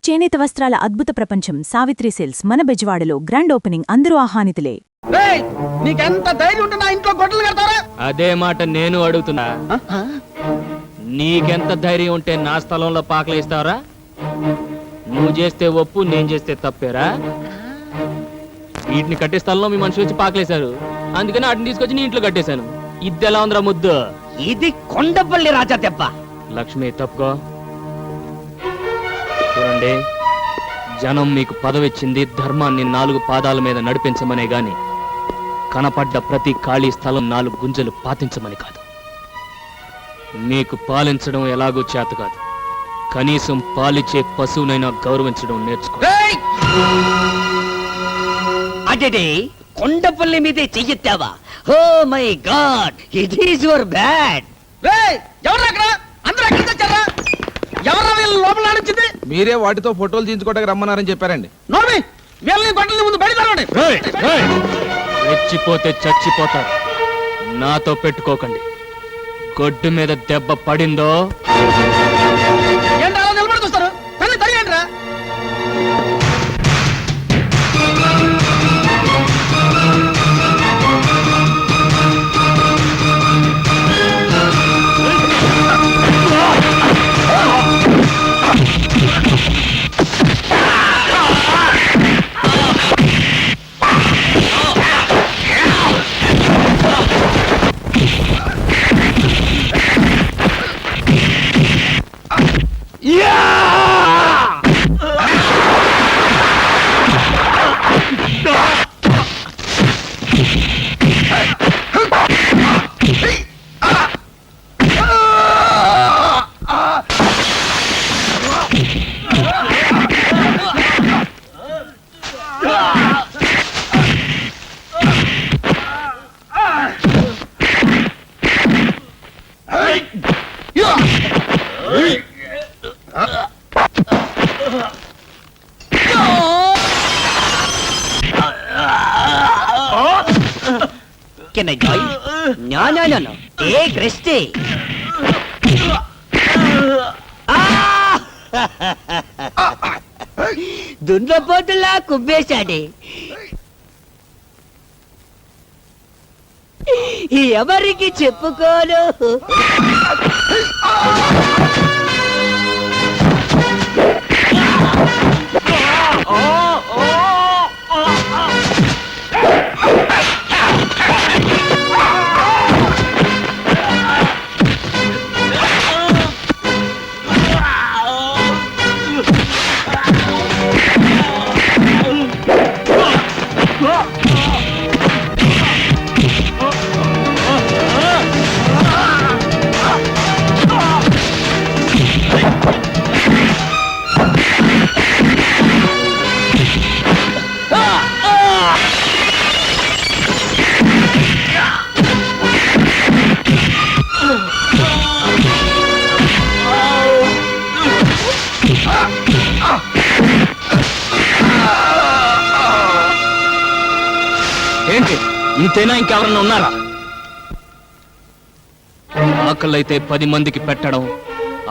చేనేత వస్త్రాల అద్భుత ప్రపంచం సావిత్రి సిల్క్స్ మన బెజవాడలో గ్రాండ్ ఓపెనింగ్ అందరూ ఆహ్వానితులే. నీకెంత ధైర్యం ఉంటే నా ఇంట్లో గొడ్డలు కడతారా? అదే మాట నేను అడుగుతున్నా. నీకెంత ధైర్యం ఉంటే నా స్థలంలో పాకలేస్తావరా? నువ్వు చేస్తే ఒప్పు, నేను చేస్తే తప్పేరా? వీటిని కట్టే స్థలంలో మీ మనుషులు వచ్చి పాకలేశారు, అందుకని వాటిని తీసుకొచ్చి నీ ఇంట్లో కట్టేశాను. ఇది ఎలా ఉందిరా ముద్దు? ఇది కొండపల్లి రాజా దెబ్బ. లక్ష్మి తప్పుకో. చూడండి, జనం మీకు పదవిచ్చింది ధర్మాన్ని 4 పాదాల మీద నడిపించమనే గాని కనపడ్డ ప్రతి ఖాళీ స్థలం 4 గుంజలు పాతించమని కాదు. మీకు పాలించడం ఎలాగో చేత కాదు, కనీసం పాలిచ్చే పశువునైనా గౌరవించడం నేర్చుకో. అదే కొండపల్లి మీదే చెయ్యెత్తావా? Oh my god, it is your bad. మీరే వాటితో ఫోటోలు తీయించుకోవడానికి రమ్మన్నారని చెప్పారండి. రెచ్చిపోతే చచ్చిపోతారు. నాతో పెట్టుకోకండి. గొడ్డు మీద దెబ్బ పడిందో నిలబడుకొస్తారు. తల్లి తల్లిరా Can I join? No. Take rest. దున్నపోతులా కుబ్బేశాడే. ఎవరికి చెప్పుకోను. ఏంటి ఇంతేనా? ఇంకెవరన్నా ఉన్నారా? ఆకలైతే 10 మందికి పెట్టడం,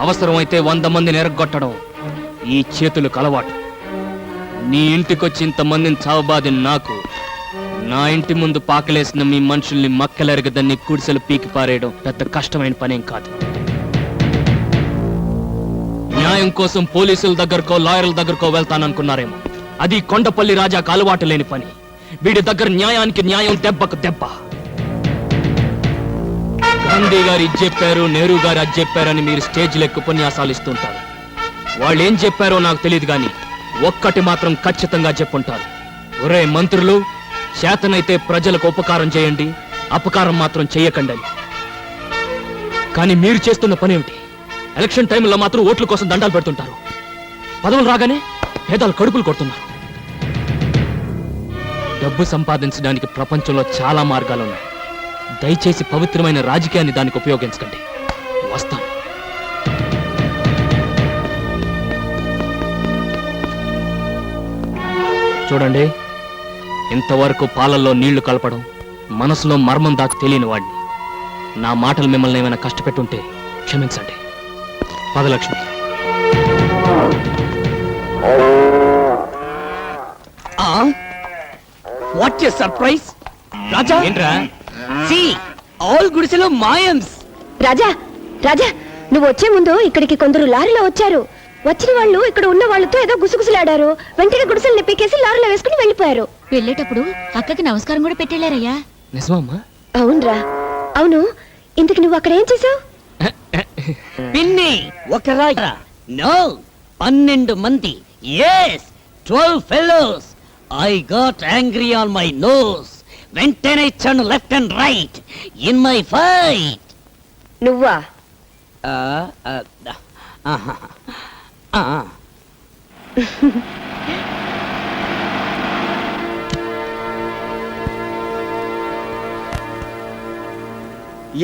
అవసరమైతే 100 మందిని ఎరగొట్టడం ఈ చేతులకు అలవాటు. నీ ఇంటికొచ్చి ఇంతమందిని చావబాది నాకు, నా ఇంటి ముందు పాకలేసిన మీ మనుషుల్ని మక్కలెరగదని గుడిసెలు పీకి పారేయడం పెద్ద కష్టమైన పనేం కాదు. న్యాయం కోసం పోలీసుల దగ్గరకో లాయర్ల దగ్గరకో వెళ్తాననుకున్నారేమో. అది కొండపల్లి రాజాకు అలవాటు లేని పని. వీడి దగ్గర న్యాయానికి న్యాయం, దెబ్బకు దెబ్బ. గాంధీ గారు ఇది చెప్పారు, నెహ్రూ గారు అది చెప్పారని మీరు స్టేజ్ లెక్క ఉపన్యాసాలు ఇస్తుంటారు. వాళ్ళు ఏం చెప్పారో నాకు తెలియదు, కానీ ఒక్కటి మాత్రం ఖచ్చితంగా చెప్పుంటారు. ఒరే మంత్రులు, చేతనైతే ప్రజలకు ఉపకారం చేయండి, అపకారం మాత్రం చెయ్యకండి అని. కానీ మీరు చేస్తున్న పని ఏమిటి? ఎలక్షన్ టైంలో మాత్రం ఓట్ల కోసం దండాలు పెడుతుంటారు. పదవులు రాగానే పేదలు కడుపులు కొడుతున్నారు. డబ్బు సంపాదించడానికి ప్రపంచంలో చాలా మార్గాలున్నాయి. దయచేసి పవిత్రమైన రాజకీయాన్ని దానికి ఉపయోగించకండి. వస్తాను. చూడండి, ఇంతవరకు పాలల్లో నీళ్లు కలపడం, మనసులో మర్మం దాకా తెలియని వాడిని. నా మాటలు మిమ్మల్ని ఏమైనా కష్టపెట్టుంటే క్షమించండి. పదలక్ష్మి. What a surprise! రాజా, ఏంట్రా? సి ఆల్ గుడిసెలో మాయమ్స్. రాజా రాజా నువ్వు వచ్చే ముందు ఇక్కడికి కొందరు లారీలో వచ్చారు. వచ్చిన వాళ్ళు ఇక్కడ ఉన్న వాళ్ళతో ఏదో గుసగుసలాడారు. వెంటనే గుడిసెల్ని పీకేసి లారీలో వేసుకుని వెళ్ళిపోయారు. వెళ్ళేటప్పుడు అక్కకి నమస్కారం కూడా పెట్టెళ్ళారయ్యా. నిజమమ్మా? అవునరా, అవును. ఇంతకు నువ్వు అక్కడ ఏం చేసావు? పిన్ని ఒక రాజా, నో 12 మంది, yes 12 fellows. I got angry on my nose. వెంటనే ఇచ్చాను left and right in my fight. నువ్వా?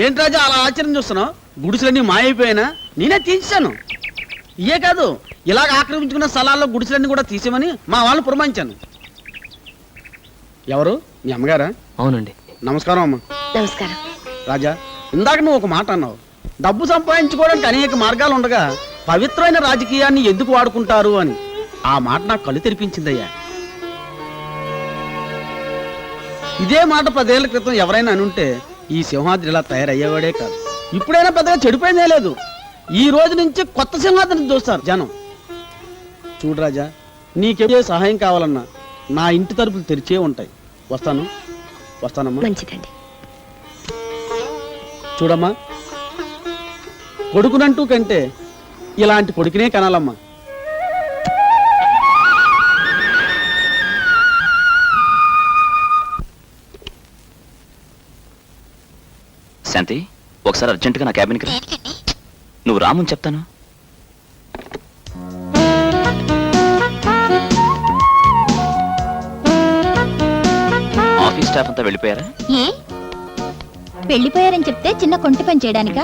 ఏంటి రాజా అలా ఆశ్చర్యం చూస్తున్నావు? గుడిసెలన్నీ మాయైపోయినా నేనే తీసేశాను. ఇయే కాదు, ఇలాగ ఆక్రమించుకున్న స్థలాల్లో గుడిసెలన్నీ కూడా తీసేమని మా వాళ్ళని పురమాయించాను. ఎవరు? మీ అమ్మగారా? అవునండి. నమస్కారం అమ్మ. నమస్కారం. రాజా, ఇందాక నువ్వు ఒక మాట అన్నావు. డబ్బు సంపాదించుకోవడానికి అనేక మార్గాలు ఉండగా పవిత్రమైన రాజకీయాన్ని ఎందుకు వాడుకుంటారు అని. ఆ మాట నాకు కళ్ళు తెరిపించిందయ్యా. ఇదే మాట 10 ఏళ్ల క్రితం ఎవరైనా అనుంటే ఈ సింహాద్రి ఇలా తయారయ్యేవాడే కాదు. ఇప్పుడైనా పెద్దగా చెడిపోయిందే లేదు. ఈ రోజు నుంచి కొత్త సింహాద్రిని చూస్తారు జనం. చూడు రాజా, నీకే సహాయం కావాలన్నా నా ఇంటి తలుపులు తెరిచే ఉంటాయి. వస్తానమ్మా. మంచిదండి. చూడమ్మా, కొడుకునంటూ కంటే ఇలాంటి కొడుకునే కనాలమ్మా. శాంతి, ఒకసారి అర్జెంటుగా నా క్యాబిన్కి రా. నువ్వు రామని చెప్తాను. ఆఫీస్ స్టాఫ్ అంతా వెళ్ళిపోయారా? ఏ వెళ్ళిపోయారని చెప్తే చిన్న కొంటి పని చేయడానికా?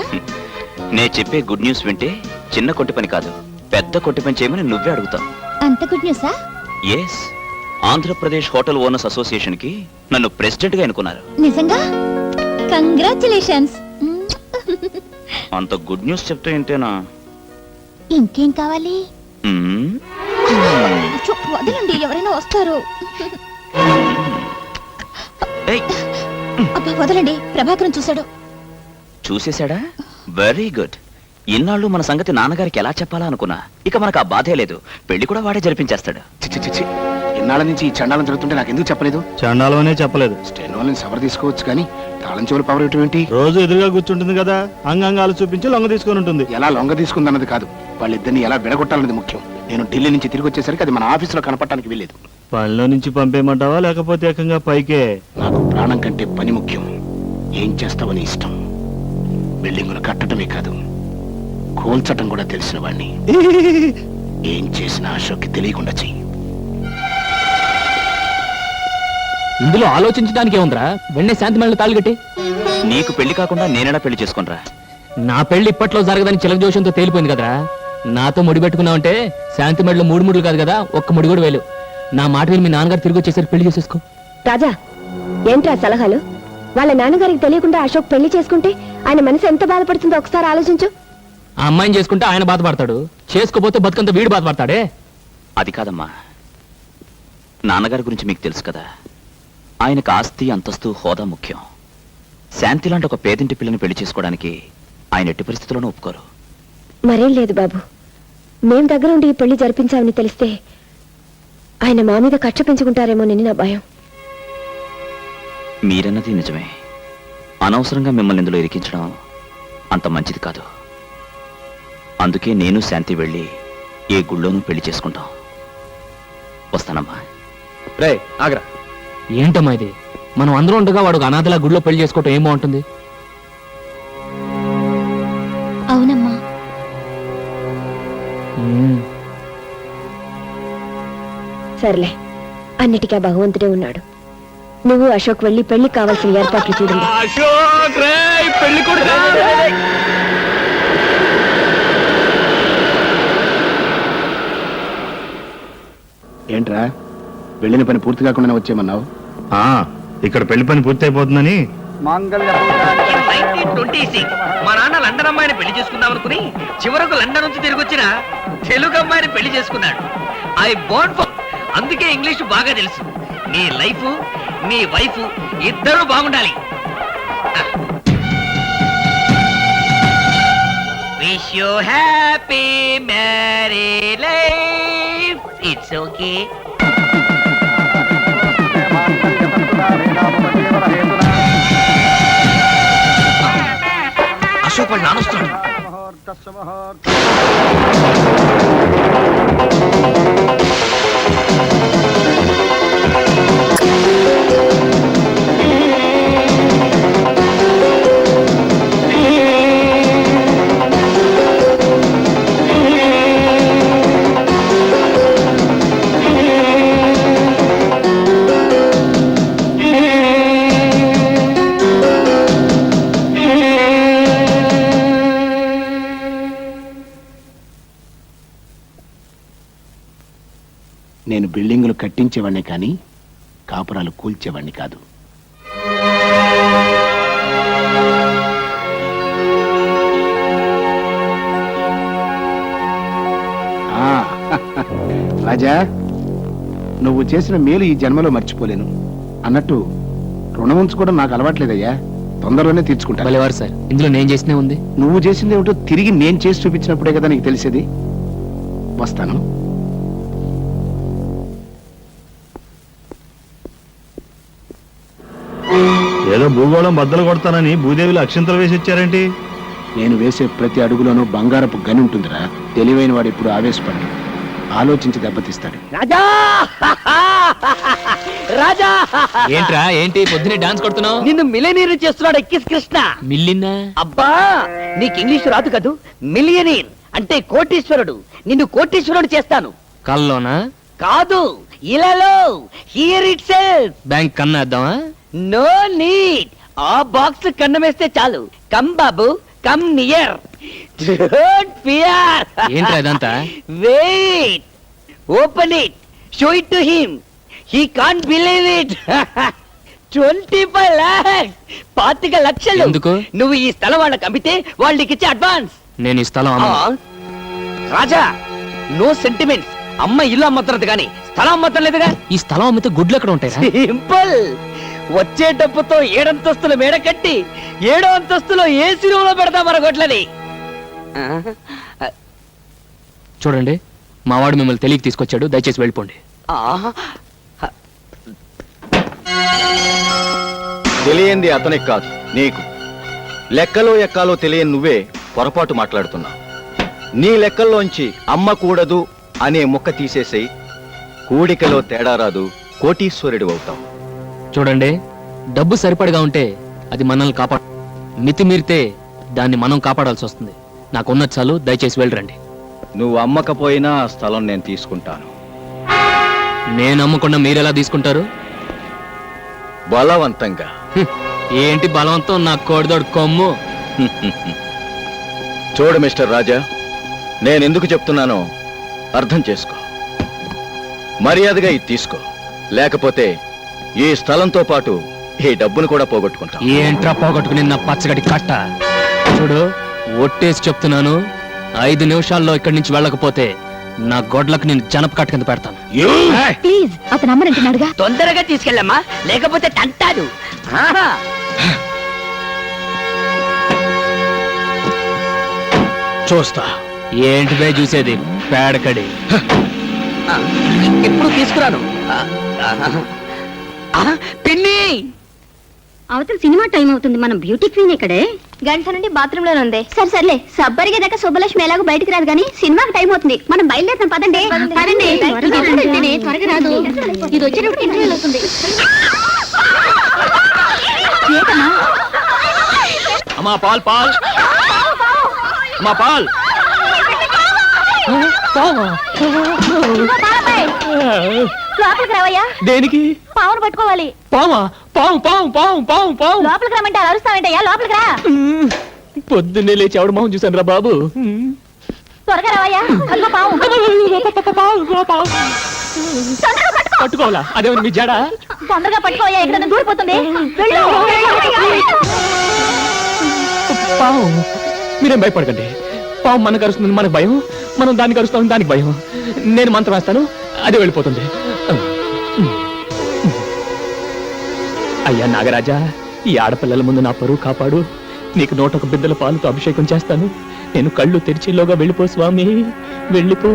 నే చెప్పే గుడ్ న్యూస్ వింటే చిన్న కొట్టి పని కాదు, పెద్ద కొట్టి పని చేయమని నువ్వే అడుగుతావు. అంత good న్యూసా? Yes, Andhra Pradesh hotel owners association కి నన్ను ప్రెసిడెంట్ గా ఎన్నుకున్నారు. నిజంగా? కంగ్రాచులేషన్స్. అంత గుడ్ న్యూస్ చెప్తే ఏంటేనా? ఇంకేం కావాలి? మ్మ్. చూ, వదలండి, ఎవరైనా వస్తారు. ఏయ్, అబ్బా వదలండి, ప్రభాకరం చూశాడు. చూసేశాడా? Very good. ఇన్నాళ్ళు మన సంగతి నాన్నగారికి ఎలా చెప్పాలా అనుకున్నా. ఇక మనకు ఆ బాధే లేదు. పెళ్లి కూడా వాడే జరిపించేస్తాడు. చిచ్చి ఇన్నాళ్ళ నుంచి ఈ చండాలం జరుగుతుంటే నాకు ఎందుకు చెప్పలేదు? చండాలమనే చెప్పలేదు. స్టెనోల్ని సవర్ తీసుకోవచ్చు కానీ తాళం చెవులు పవర్ ఇవ్వటం ఏంటి? రోజు ఎదురుగా కూర్చుంటుంది కదా, అంగాంగాలు చూపించి లొంగ తీసుకొని ఉంటుంది. ఎలా లొంగ తీసుకుందన్నది కాదు, వాళ్ళిద్దరిని ఎలా విడగొట్టాలన్నది ముఖ్యం. నేను ఢిల్లీ నుంచి తిరిగి వచ్చేసరికి అది మన ఆఫీసులో కనపడటానికి వెళ్ళలేదు. పనిలో నుంచి పంపేయమంటావా లేకపోతే ఏకంగా పైకే? నాకు ప్రాణం కంటే పని ముఖ్యం. ఏం చేస్తావని ఇష్టం. బిల్డింగులు కట్టడమే కాదు, కూల్చటం కూడా తెలిసిన వాణ్ణి. ఏం చేసినా అశోక్కి తెలియకుండా చెయ్యి. ఇందులో ఆలోచించడానికి ఏముందిరా? వెంటనే శాంతి మళ్ళీ తాళిగట్టి. నీకు పెళ్లి కాకుండా నేనేనా పెళ్లి చేసుకునిరా? నా పెళ్లి ఇప్పట్లో జరగదని చిలక జోషంతో తేలిపోయింది కదరా. నాతో ముడి పెట్టుకున్నావంటే శాంతి మెడలో 3 ముడులు కాదు కదా, ఒక్క ముడి కూడా వేలు. నా మాట విని మీ నాన్నగారు తిరిగి వచ్చేసరికి పెళ్లి చేసేసుకో. రాజా, ఏంట్రా సలహాలు? వాళ్ళ నాన్నగారికి తెలియకుండా అశోక్ పెళ్లి చేసుకుంటే ఆయన మనసు ఎంత బాధపడుతుందో ఒకసారి ఆలోచించు. ఆ అమ్మాయిని చేసుకుంటే ఆయన బాధపడతాడు, చేసుకోపోతే బతుకంత వీడు బాధపడతాడే. అది కాదమ్మా, నాన్నగారి గురించి మీకు తెలుసు కదా. ఆయనకు ఆస్తి, అంతస్తు, హోదా ముఖ్యం. శాంతి లాంటి ఒక పేదింటి పిల్లని పెళ్లి చేసుకోవడానికి ఆయన ఎట్టి పరిస్థితుల్లోనూ ఒప్పుకోరు. మరేం లేదు బాబు, మేం దగ్గరుండి ఈ పెళ్లి జరిపించామని తెలిస్తే ఆయన మా మీద కక్ష పెంచుకుంటారేమోనని నా భయం. మీరన్నది నిజమే. అనవసరంగా మిమ్మల్ని ఇందులో ఇరికించడం అంత మంచిది కాదు. అందుకే నేను శాంతి వెళ్ళి ఏ గుళ్ళోనూ పెళ్లి చేసుకుంటాం. వస్తానమ్మా. రే ఆగ్రా. ఏంటమ్మా ఇది? మనం అందరూ ఉండగా వాడు అనాథలా గుడిలో పెళ్లి చేసుకోవటం ఏం బాగుంటుంది? అవునమ్మా. సర్లే, అన్నిటికీ ఆ భగవంతుడే ఉన్నాడు. నువ్వు అశోక్ వెళ్ళి పెళ్లికి కావాల్సిన ఏర్పాట్లు చూడండి. ఏంట్రా, వెళ్ళిన పని పూర్తి కాకుండా వచ్చేయమన్నావు? ఇక్కడ పెళ్లి పని పూర్తి అయిపోతుందని. 1926 మా నాన్న లండన్ అమ్మాయిని పెళ్లి చేసుకుందాం అనుకుని చివరకు లండన్ నుంచి తిరిగి వచ్చిన తెలుగు అమ్మాయిని పెళ్లి చేసుకున్నాడు. ఐ బోర్న్ ఫర్, అందుకే ఇంగ్లీష్ బాగా తెలుసు. నీ లైఫ్ మీ వైఫ్ ఇద్దరు బాగుండాలి. Wish you happy marry life. It's okay. Ashok వాళ్ళు నానొస్తున్నాడు. నేను బిల్డింగులు కట్టించేవాడిని కానీ కాపురాలు కూల్చేవాడిని కాదు. రాజా, నువ్వు చేసిన మేలు ఈ జన్మలో మర్చిపోలేను. అన్నట్టు రుణం ఉంచుకోవడం నాకు అలవాట్లేదయ్యా. తొందరలోనే తీర్చుకుంటా. భలేవారు సార్, ఇందులో నేను చేసినే ఉంది. నువ్వు చేసింది ఏమిటో తిరిగి నేను చేసి చూపించినప్పుడే కదా నీకు తెలిసేది. వస్తాను. ఏదో భూగోళం బద్దలు కొడతానని భూదేవిలో అక్షింతలు వేసి ఇచ్చారేంటి? నేను వేసే ప్రతి అడుగులోనూ బంగారపు గని ఉంటుందిరా. తెలివైన వాడు ఇప్పుడు ఆవేశపడ్డు, ఆలోచించి దెబ్బతీస్తాడు. రాజా రాజా, ఏంట్రా ఏంటి పొద్దునే డాన్స్ కొడుతున్నావు? నిన్ను మిలియనీర్ చేస్తున్నాడు ఎక్కిస్ కృష్ణ. మిల్లిన్నా? అబ్బా, నీకు ఇంగ్లీష్ రాదు కదూ. మిలియనీర్ అంటే కోటీశ్వరుడు. నిన్ను కోటీశ్వరుడు చేస్తాను. కల్లోనా? కాదు, ఇలాలో. Here itself. బ్యాంక్ కన్నా వేద్దామా? No need. ఆ బాక్స్ కన్నమేస్తే చాలు. కమ్ బాబు, కమ్ నియర్. Don't fear. ఏంట్రా ఇదంతా? Wait, open it, show it to him. He can't believe it. 25 lakhs, 25 లక్షలు. ఎందుకు? నువ్వు ఈ స్థలం వాళ్ళకి అమ్మితే వాళ్ళకి ఇచ్చే అడ్వాన్స్. నేను ఈ స్థలం అమ్మను. రాజా, నో సెంటిమెంట్స్. అమ్మ ఇల్లు అమ్మతున్నది కానీ స్థలం అమ్మతం లేదుగా. ఈ స్థలం అమ్మితే గుడ్లు ఎక్కడ ఉంటాయి? సింపుల్. వచ్చే డబ్బుతో 7 అంతస్తుల మేడ కట్టి 7వ అంతస్తులో ఏసీ రూమ్ లో పెడతా మన గొడ్లని. చూడండి, మావాడు మిమ్మల్ని తెలియక తీసుకొచ్చాడు. దయచేసి వెళ్ళిపోండి. తెలియంది అతనికి కాదు, నీకు. లెక్కలో ఎక్కాలో తెలియని నువ్వే పొరపాటు మాట్లాడుతున్నావు. నీ లెక్కల్లోంచి అమ్మకూడదు అనే ముక్క తీసేసి కూడికలో తేడా రాదు, కోటీశ్వరుడు అవుతావు. చూడండి, డబ్బు సరిపడగా ఉంటే అది మనల్ని కాపాడు, మితిమీరితే దాన్ని మనం కాపాడాల్సి వస్తుంది. నాకున్న చాలు, దయచేసి వెళ్ళరండి. నువ్వు అమ్మకపోయినా ఆ స్థలం నేను తీసుకుంటాను. నేను అమ్మకుండా మీరెలా తీసుకుంటారు? బలవంతంగా. ఏంటి బలవంతం? నా కోడిదోడు కొమ్ము. చూడు మిస్టర్ రాజా, నేనెందుకు చెప్తున్నానో అర్థం చేసుకో. మర్యాదగా ఇది తీసుకో, లేకపోతే ఈ స్థలంతో పాటు ఈ డబ్బును కూడా పోగొట్టుకుంటా. ఏంట్రా పోగొట్టుకుని నా పచ్చగడి కట్ట? చూడు, ఒట్టేసి చెప్తున్నాను, 5 నిమిషాల్లో ఇక్కడి నుంచి వెళ్ళకపోతే నా గొడ్లకు నేను జనప కట్ట కింద పెడతాను. ప్లీజ్, అతను అమ్మనంటున్నాడుగా. తొందరగా తీసుకెళ్ళమ్మా, లేకపోతే తంటాడు. చూస్తా. ఏంటి బే చూసేది? పేడకడి. ఎప్పుడు తీసుకురాను. పిన్ని, అవతల సినిమా టైం అవుతుంది. మనం బ్యూటీ క్వీన్ ఇక్కడే. గంట నుండి బాత్రూమ్ లోనే ఉంది. సర్లే, సబ్బరిగే దాకా శుభలక్ష్మి ఎలాగో బయటికి రాదు కానీ సినిమాకి టైం అవుతుంది. మనం బయలుదేరుతాం. పదండి పదండి. త్వరగా రాదు, ఇది వచ్చేటప్పుడు ఇంటర్వ్యూలు అవుతుంది. అమ్మా పాల్ పాల్, అమ్మా పాల్. లోపలికి రావయ్యా. దేనికి? పావును పట్టుకోవాలి. పామా? పాము పాము పాము పాము పాము. లోపలికి రమ్మంటే అరుస్తావేంటయ్యా? లోపలికి రా. పొద్దున్నే లేచి ఆవిడ మొహం చూశాను రా బాబు. త్వరగా రావయ్యా. పావు పట్టుకోవాలా? అదేమన్నా మీ జడ? తొందరగా పట్టుకోవయ్యా, ఇక్కడ దూరిపోతుంది. పాము. మీరేం భయపడకండి. పాము మనకు అరుస్తుంది, మనకు భయం. మనం దానికి అరుస్తాం, దానికి భయం. నేను మంత్రం వేస్తాను, అదే వెళ్ళిపోతుంది. అయ్యా నాగరాజా, ఈ ఆడపిల్లల ముందు నా పరువు కాపాడు. నీకు 101 బిందెల పాలతో అభిషేకం చేస్తాను. నేను కళ్ళు తెరిచిలోగా వెళ్ళిపో స్వామి, వెళ్ళిపో.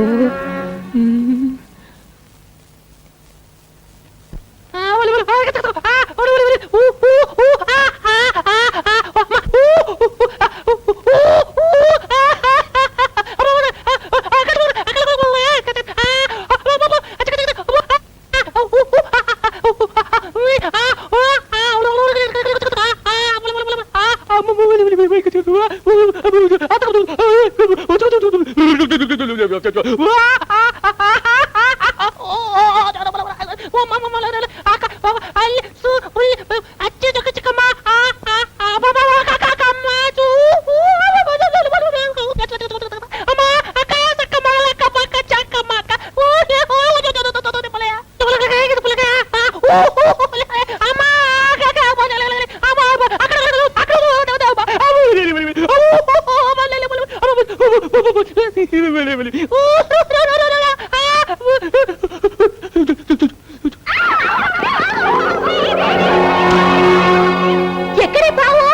ఎక్కడే బావు?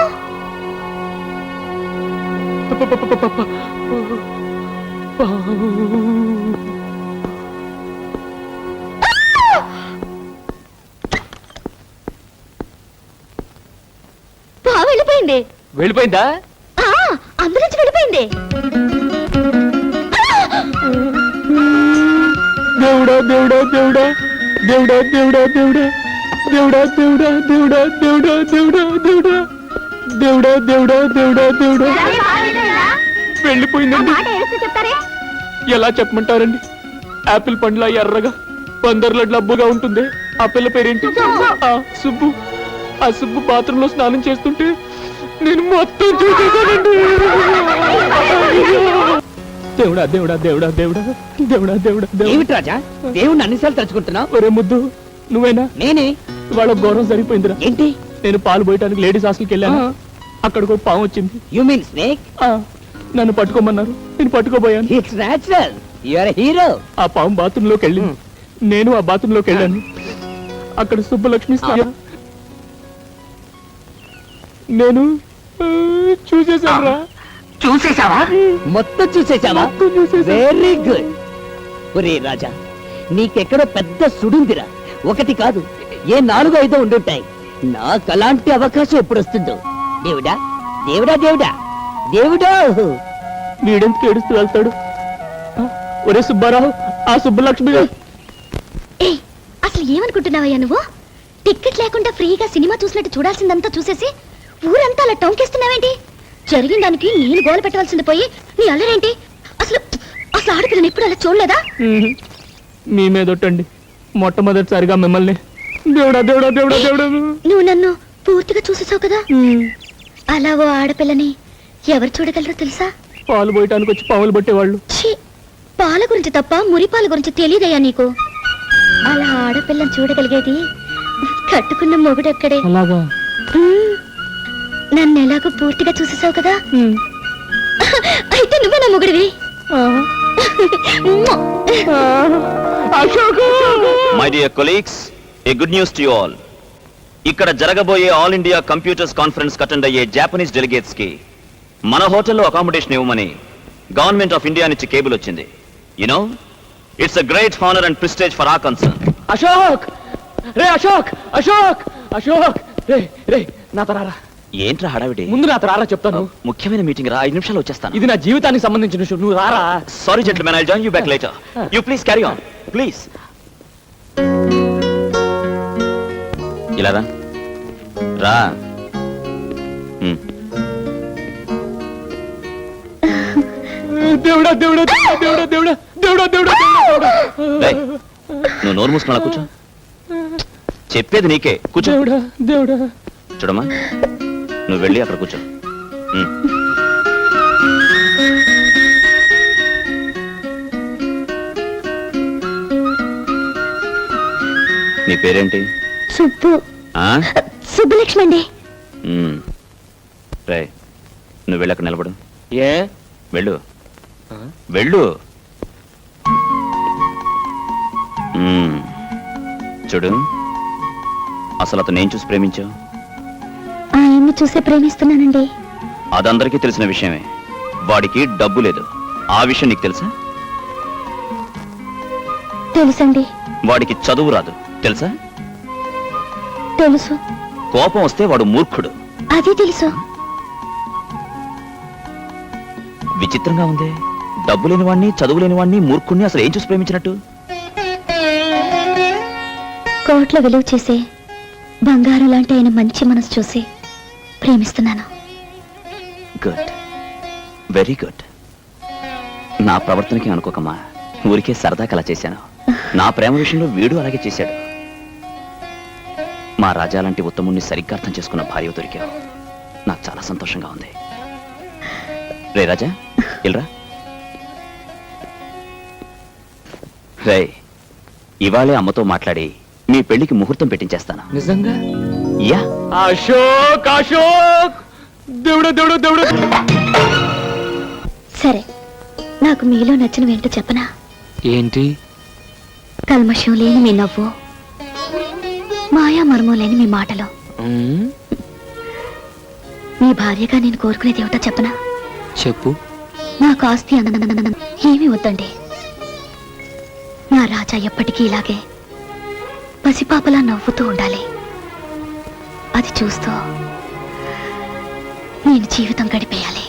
బావు వెళ్ళిపోయింది. వెళ్ళిపోయిందా? అందులోంచి వెళ్ళిపోయింది. దేవుడా దేవుడా దేవుడా దేవుడా దేవుడా దేవుడా దేవుడా దేవుడా దేవుడా దేవుడా దేవుడా దేవుడా దేవుడా దేవుడా దేవుడా దేవుడా వెళ్ళిపోయిందండి. చెప్తారే? ఎలా చెప్పమంటారండి? యాపిల్ పండ్ల ఎర్రగా, పందర్ల డబ్బుగా ఉంటుంది. ఆ పిల్ల పేరేంటి? సుబ్బు. ఆ సుబ్బు బాత్రూంలో స్నానం చేస్తుంటే నేను మొత్తం చూసేశానండి. దేవుడా దేవుడా దేవుడా దేవుడా దేవుడా దేవుడా ఏమిటి రాజా దేవుణ్ణి అన్నిసార్లు తలుచుకుంటున్నావు? ఒరే ముద్దు, నువ్వేనా? నేనే. వాళ్ళ ఘోరం సరిపోయిందిరా. ఏంటి? నేను పాలు పోయటానికి లేడీస్ హాస్టల్కి వెళ్ళాను. అక్కడికి ఒక పాము వచ్చింది. You mean snake? నన్ను పట్టుకోమన్నారు, నేను పట్టుకోబోయాను. It's natural, you are hero. ఆ పాము బాత్రూమ్ లోకి వెళ్ళింది. నేను ఆ బాత్రూమ్ లోకి వెళ్ళాను. అక్కడ సుబ్బలక్ష్మి నేను చూసేశాను. చూసేశావా? మొత్తం చూసేశావా? Very good. ఒరే రాజా, నీకెక్కడో పెద్ద సుడుందిరా. ఒకటి కాదు, ఏ 4-5 ఉండుంటాయి. నాకు అలాంటి అవకాశం ఎప్పుడు వస్తుందో. దేవుడా దేవుడా దేవుడా దేవుడా. వీడెందుకు ఏడుస్తూ వెళ్తాడు? ఒరే సుబ్బారావు, ఆ సుబ్బలక్ష్మి. అసలు ఏమనుకుంటున్నావయ్యా నువ్వు? టికెట్ లేకుండా ఫ్రీగా సినిమా చూసినట్టు చూడాల్సిందంతా చూసేసి ఊరంతా అలా టౌన్కేస్తున్నావేంటి? జరిగిన దానికి నేను గోల పెట్టవలసింది పోయి నీ అల్లరేంటి? అసలు అసలు ఆడపిల్లని ఎప్పుడు అలా చూడలేదా? మీ మీదొట్టండి, మొట్టమొదటిసారిగా మిమ్మల్ని. దేవుడా దేవుడా దేవుడా దేవుడా. నువ్వు నన్ను పూర్తిగా చూసేసావు కదా. అలా ఓ ఆడపిల్లని ఎవరు చూడగలరో తెలుసా? పాలు పోయటానికి వచ్చి పాములు పట్టేవాళ్ళు. పాల గురించి తప్ప మురిపాల గురించి తెలియదయ్యా నీకు. అలా ఆడపిల్లని చూడగలిగేది కట్టుకున్న మొగుడెక్కడే. అలాగా? నన్ను ఎలాగో పూర్తిగా చూసేసావు కదా. అయితే నువ్వే నా మొగుడివి. My dear colleagues, a good news to you all. ఇక్కడ జరగబోయే all India computers conference attend అయ్యే జాపనీస్ డెలిగేట్స్ కి మన హోటల్లో అకామిడేషన్ ఇవ్వమని గవర్నమెంట్ ఆఫ్ ఇండియా నుంచి కేబుల్ వచ్చింది. You know, it's a great honour and prestige for our concern. Ashok రే, అశోక్ అశోక్ అశోక్ రే రే, నాతో రారా. ఏంట్రా హడావిడి? ముందు నాతో రారా, చెప్తాను. ముఖ్యమైన మీటింగ్ రా, 5 నిమిషాలు వచ్చేస్తాను. ఇది నా జీవితానికి సంబంధించిన విషయం, నువ్వు రారా. Sorry gentlemen, I join you back later. You please carry on please. ఇలా రా రా. దేవుడా దేవుడా దేవుడా దేవుడా దేవుడా దేవుడా దేవుడా. నువ్వు నోరు మూసుకున్నా కూర్చో. చెప్పేది నీకే, కూర్చో. దేవుడా దేవుడా. చూడమ్మా, నువ్వు వెళ్ళి అక్కడ కూర్చో. నీ పేరేంటి? సుబ్బు. సుబ్బలక్ష్మి అండి. రే, నువ్వు వెళ్ళి అక్కడ నిలబడు. ఏ? వెళ్ళు వెళ్ళు. చూడు, అసలు అతను ఏం చూసి ప్రేమించావు? ఆయన్ని చూసే ప్రేమిస్తున్నానండి. అదందరికీ తెలిసిన విషయమే. వాడికి డబ్బు లేదు, ఆ విషయం నీకు తెలుసా? తెలుసండి. వాడికి చదువు రాదు, తెలుసా? తెలుసు. కోపం వస్తే వాడు మూర్ఖుడు, అది తెలుసు. విచిత్రంగా ఉంది. డబ్బు లేని వాడిని, చదువు లేని వాడిని, మూర్ఖుడిని అసలు ఏం చూసి ప్రేమించినట్టు? కోట్ల విలువ చేసే బంగారం లాంటి ఆయన మంచి మనసు చూసి ప్రేమిస్తున్నాను. Good, very good. నా ప్రవర్తనకి అనుకోకమ్మా, ఊరికే సరదాకి అలా చేశాను. నా ప్రేమ విషయంలో వీడు అలాగే చేశాడు. మా రాజా లాంటి ఉత్తముణ్ణి సరిగ్గా అర్థం చేసుకున్న భార్య దొరికావు. నాకు చాలా సంతోషంగా ఉంది. రే రాజా, ఇల్రా. రే, ఇవాళే అమ్మతో మాట్లాడి మీ పెళ్లికి ముహూర్తం పెట్టించేస్తాను. నిజంగా? యా. అశోక్, అశోక్, దేవుడు దేవుడు దేవుడు. సరే, నాకు మీలో నచ్చినవేంటో చెప్పనా? ఏంటి? కల్మషం లేని మీ నవ్వు, మాయా మర్మం లేని మీ మాటలు. మీ భార్యగా నేను కోరుకునేది ఏమిటో చెప్పనా? చెప్పు. నాకు ఆస్తి ఏమీ వద్దండి. నా రాజా ఎప్పటికీ ఇలాగే పసిపాపలా నవ్వుతూ ఉండాలి. అది చూస్తూ నేను జీవితం గడిపేయాలి.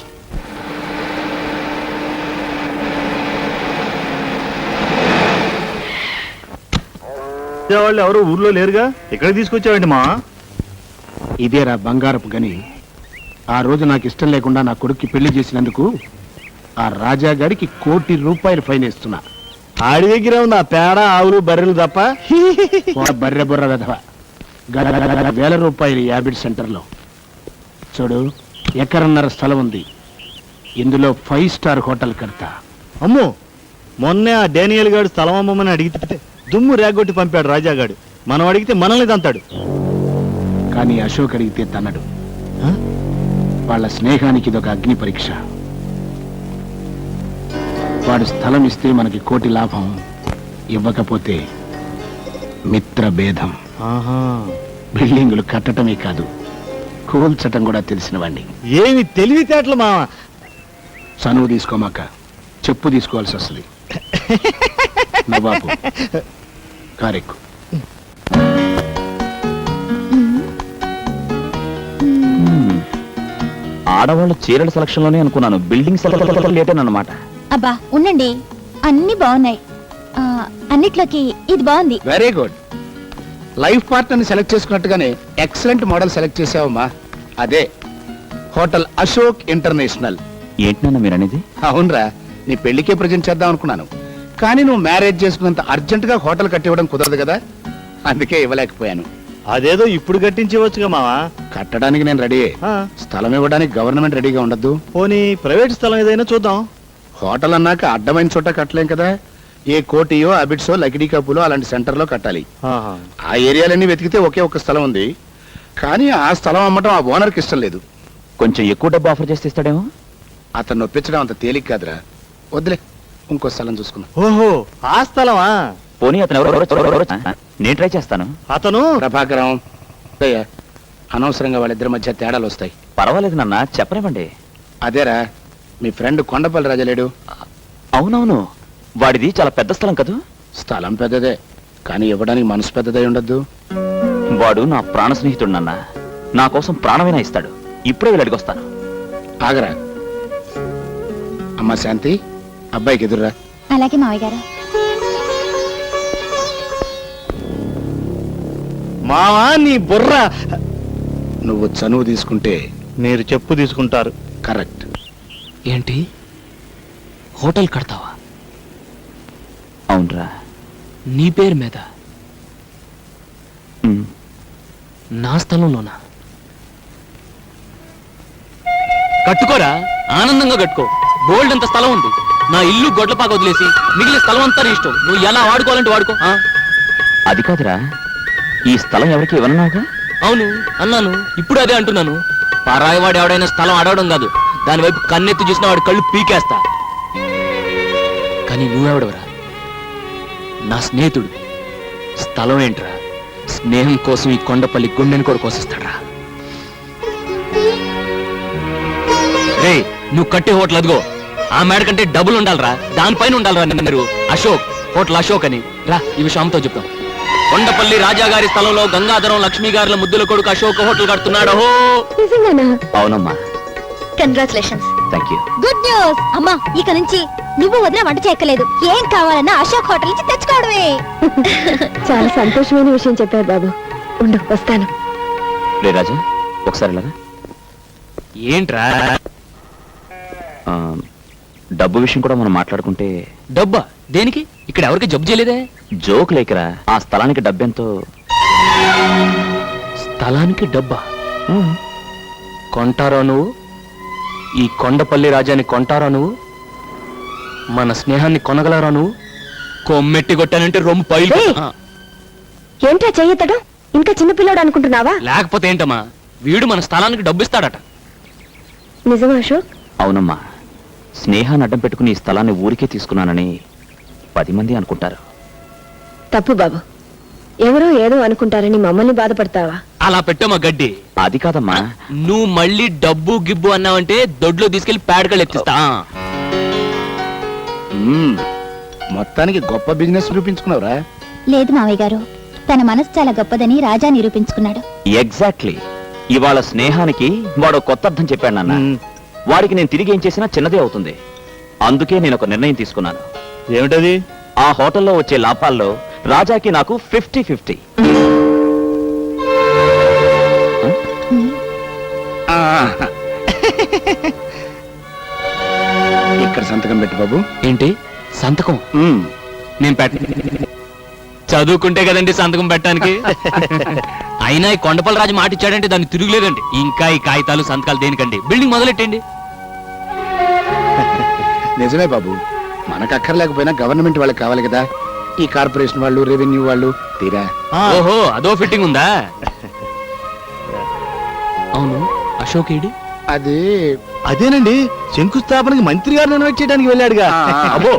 వాళ్ళు ఎవరు ఊర్లో లేరుగా, ఇక్కడ తీసుకొచ్చావండి మా? ఇదేరా బంగారపు గని. ఆ రోజు నాకు ఇష్టం లేకుండా నా కొడుక్కి పెళ్లి చేసినందుకు ఆ రాజాగాడికి ₹1 కోటి ఫైన్ వేస్తున్నా. ఆడి దగ్గర ఉంది ఆ పేడ, ఆవులు, బర్రెలు తప్ప. బర్రె బుర్ర వెధవ. ₹1,000 యాబిడ్ సెంటర్లో. చూడు, ఎకరన్నర స్థలం ఉంది. ఇందులో 5 స్టార్ హోటల్ కడతా. అమ్మో, మొన్నే ఆ డానియల్ గాడు స్థలం అమ్మమని అడిగితే దుమ్ము రేగొట్టి పంపాడు రాజాగాడు. మనం అడిగితే మనల్ని తంతాడు. కానీ అశోక్ అడిగితే తన్నడు. వాళ్ళ స్నేహానికి ఇదొక అగ్ని పరీక్ష. వాడు స్థలం ఇస్తే మనకి ₹1 కోటి లాభం, ఇవ్వకపోతే మిత్ర భేదం. బిల్డింగులు కట్టడమే కాదు, కూల్చటం కూడా తెలిసిన వాడిని. ఏమి తెలివితేటలు మావా. చనువు తీసుకోమాక చెప్పు తీసుకోవాల్సి వస్తుంది. నవాబు కారెక్కు. ఆడవాళ్ళ చీరల సెలక్షన్ లోనే అనుకున్నాను, బిల్డింగ్ సెలక్షన్ లేటేనమాట. అబ్బా ఉండండి, అన్ని బాగున్నాయి. అన్నిట్లోకి ఇది బాగుంది. Very good. లైఫ్ పార్ట్నర్ని సెలెక్ట్ చేసుకున్నట్టుగానే ఎక్సలెంట్ మోడల్ సెలెక్ట్ చేసావమ్మా. అదే హోటల్ అశోక్ ఇంటర్నేషనల్. ఏంటన్నా మీరు అనేది? అవునరా, నీ పెళ్లికే ప్రజెంట్ చేద్దాం అనుకున్నాను. కానీ నువ్వు మ్యారేజ్ చేసుకున్నంత అర్జెంట్ గా హోటల్ కట్టివ్వడం కుదరదు కదా, అందుకే ఇవ్వలేకపోయాను. అదేదో ఇప్పుడు కట్టించవచ్చుగా మావా. కట్టడానికి నేను రెడీ. స్థలం ఇవ్వడానికి గవర్నమెంట్ రెడీగా ఉండద్దు. పోనీ ప్రైవేట్ స్థలం ఏదైనా చూద్దాం. హోటల్ అన్నాక అడ్డమైన చోట కట్టలేం కదా. ఏ కోటియో, అబిడ్సో, లకిడీ కప్పులో అలాంటి సెంటర్లో కట్టాలి. ఆ ఏరియాలన్నీ వెతికితే ఒకే ఒక్క స్థలం ఉంది. కానీ ఆ స్థలం అమ్మటం ఆ ఓనర్కి ఇష్టం లేదు. కొంచెం ఎక్కువ డబ్బు ఆఫర్ చేస్తే ఇస్తాడేమో. అతను ఒప్పించడం అంత తేలిక కాదురా. వద్దులే, ఇంకో స్థలం చూసుకుందాం. ఓహో, ఆ స్థలమా? పోనీ అతను ఎవరు? నేను ట్రై చేస్తాను. అతను ప్రభాకరం. అయ్యా, అనవసరంగా వాళ్ళిద్దరి మధ్య తేడాలు వస్తాయి. పర్వాలేదు నాన్న, చెప్పనివ్వండి. అదేరా, మీ ఫ్రెండ్ కొండపల్లి రాజా లేడు? అవునవును, వాడిది చాలా పెద్ద స్థలం కదూ. స్థలం పెద్దదే, కానీ ఇవ్వడానికి మనసు పెద్దదై ఉండద్దు. వాడు నా ప్రాణ స్నేహితుడు నాన్న, నా కోసం ప్రాణమైనా ఇస్తాడు. ఇప్పుడే వీళ్ళు అడిగొస్తాను. ఆగరా. అమ్మా శాంతి, అబ్బాయికి ఎదురురా. అలాగే మావయ్య గారు. మావా నీ బుర్ర. నువ్వు చనువు తీసుకుంటే మీరు చెప్పు తీసుకుంటారు. కరెక్ట్. ఏంటి, హోటల్ కడతావా? అవునరా. నీ పేరు మీద? నా స్థలంలోనా? కట్టుకోరా, ఆనందంగా కట్టుకో. బోల్డ్ అంత స్థలం ఉంది. నా ఇల్లు గొడ్లపాక వదిలేసి మిగిలిన స్థలం అంతా నీ ఇష్టం. నువ్వు ఎలా వాడుకోవాలంటే వాడుకో. అది కాదురా, ఈ స్థలం ఎవరికి ఇవ్వనున్నావుగా? అవును అన్నాను, ఇప్పుడు అదే అంటున్నాను. పరాయివాడు ఎవడైనా స్థలం అడగడం కాదు, దానివైపు కన్నెత్తి చూసిన వాడి కళ్ళు పీకేస్తా. కానీ నువ్వెవడవరా? నా స్నేహితుడు. స్థలం ఏంట్రా? స్నేహం కోసం ఈ కొండపల్లి గుండెని కూడా కోసిస్తాడ్రా. రే, నువ్వు కట్టే హోటల్ అదిగో ఆ మేడ కంటే డబుల్ ఉండాలరా, దానిపైన ఉండాలరా మీరు. అశోక్, హోటల్ అశోక్ అని. రా, ఈ విషయం అమ్మతో చెప్తాం. కొండపల్లి రాజాగారి స్థలంలో గంగాధరం లక్ష్మీ గారుల ముద్దుల కొడుకు అశోక్ హోటల్ కడుతున్నాడు. అవునమ్మా, congratulations. Thank you. Good news అమ్మా, ఇక నుంచి నువ్వు వదిన వంట చేయక్కలేదు. ఏం కావాలన్నా అశోక్ హోటల్ నుంచి తెచ్చుకోవడమే. చాలా సంతోషమైన విషయం చెప్పారు బాబు. ఉండు, వస్తాను. రే రాజా, ఒకసారి ఇలాగా. ఏంట్రా? ఆ, డబ్బు విషయం కూడా మనం మాట్లాడుకుంటే. డబ్బా దేనికి? ఇక్కడ ఎవరికి జబ్బు చేయలేదే. జోక్ లేకరా, ఆ స్థలానికి డబ్బెంతో. స్థలానికి డబ్బా కొంటారా నువ్వు? ఈ కొండపల్లి రాజాని కొంటారా నువ్వు? మన స్నేహాన్ని కొనగలరా నువ్వు? కొమ్మెట్టి కొట్టానంటే రొమ్ము పైలు. ఏంటా చెయ్యతడం? ఇంకా చిన్నపిల్లాడు అనుకుంటున్నావా? లేకపోతే ఏంటమ్మా, వీడు మన స్థలానికి డబ్బు ఇస్తాడట. నిజమా అశోక్? అవునమ్మా, స్నేహాన్ని అడ్డం పెట్టుకుని ఈ స్థలాన్ని ఊరికే తీసుకున్నానని 10 మంది అనుకుంటారు. తప్పు బాబు. ఎవరో ఏదో అనుకుంటారని మమ్మల్ని బాధపడతావా? అలా పెట్టమ్మా గడ్డి. అది కాదమ్మా. నువ్వు మళ్ళీ డబ్బు గిబ్బు అన్నావంటే దొడ్లో తీసుకెళ్లి పేడకలు ఎత్తిస్తా. మొత్తానికి గొప్ప బిజినెస్ చూపించుకున్నావురా. లేదు మావయ్య గారు, తన మనసు చాలా గొప్పదని రాజా నిరూపించుకున్నాడు. ఎగ్జాక్ట్లీ. ఇవాళ స్నేహానికి వాడు కొత్త అర్థం చెప్పాడు నాన్న. వాడికి నేను తిరిగి ఏం చేసినా చిన్నదే అవుతుంది. అందుకే నేను ఒక నిర్ణయం తీసుకున్నాను. ఏమిటది? ఆ హోటల్లో వచ్చే లాభాల్లో రాజాకి నాకు 50-50. ఇక్కడ సంతకం పెట్టు బాబు. ఏంటి సంతకం? నేను పెట్ట చదువుకుంటే కదండి సంతకం పెట్టడానికి. అయినా ఈ కొండపల్లి రాజు మాట ఇచ్చాడంటే దాన్ని తిరుగులేదండి. ఇంకా ఈ కాగితాలు సంతకాలు దేనికండి? బిల్డింగ్ మొదలెట్టండి. నిజమే బాబు, మనకు అక్కర్లేకపోయినా గవర్నమెంట్ వాళ్ళకి కావాలి కదా. ఈ కార్పొరేషన్ వాళ్ళు, రెవెన్యూ వాళ్ళు తీరా. ఓహో, అదో ఫిట్టింగ్ ఉందా? అవును, అశోక్ ఏడి? అది అదేనండి, శంకుస్థాపనకి మంత్రి గారిని ఇన్వైట్ చేయడానికి వెళ్ళాడుగా. అబ్బో